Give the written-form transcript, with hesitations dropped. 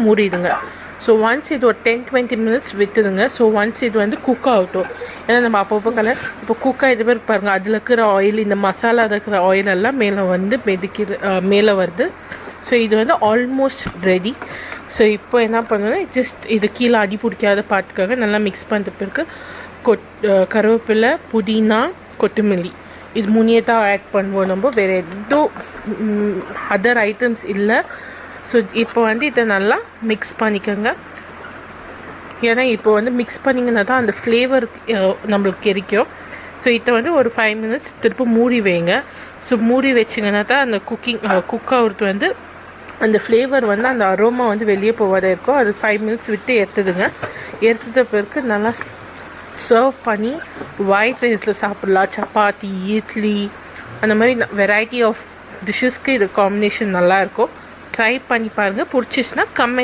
மூடிடுங்க. So once இது ஒரு 10-20 minutes விட்டுடுங்க. ஸோ ஒன்ஸ் இது வந்து குக் ஆகட்டும். ஏன்னா நம்ம அப்பப்போ இப்போ குக் ஆகிட்டு பேர் பாருங்கள், அதில் இருக்கிற ஆயில், இந்த மசாலா இருக்கிற ஆயில் எல்லாம் மேலே வந்து மேலே வருது. ஸோ இது வந்து ஆல்மோஸ்ட் ரெடி. ஸோ இப்போ என்ன பண்ணணும்னா ஜஸ்ட் இது கீழே அடி பிடிக்காத பார்த்துக்காக நல்லா மிக்ஸ் பண்ணிட்ட பிறகு கருவேப்பிலை, புதினா, கொத்தமல்லி இது 3 தான் ஆட் பண்ணுவோம். நம்ம வேறு எதுவும் அதர் ஐட்டம்ஸ் இல்லை. ஸோ இப்போ வந்து இதை நல்லா மிக்ஸ் பண்ணிக்கோங்க. ஏன்னா இப்போ வந்து மிக்ஸ் பண்ணிங்கன்னா தான் அந்த ஃப்ளேவர் நம்மளுக்கு கிடைக்கும். ஸோ இதை வந்து ஒரு 5 மினிட்ஸ் திரும்ப மூடி வைங்க. ஸோ மூடி வச்சிங்கன்னா தான் அந்த குக் ஆகிறது வந்து அந்த ஃப்ளேவர் வந்து அந்த அரோமா வந்து வெளியே போகாத இருக்கும். அது 5 மினிட்ஸ் விட்டு எடுத்துடுங்க. எடுத்துட்ட பிறகு நல்லா சர்வ் பண்ணி ஒயிட் ரைஸில் சாப்பிட்லாம். சப்பாத்தி, இட்லி, அந்த மாதிரி வெரைட்டி ஆஃப் டிஷ்ஷஸ்க்கு இது காம்பினேஷன் நல்லாயிருக்கும். ட்ரை பண்ணி பாருங்கள். பிடிச்சிச்சுன்னா கமெண்ட்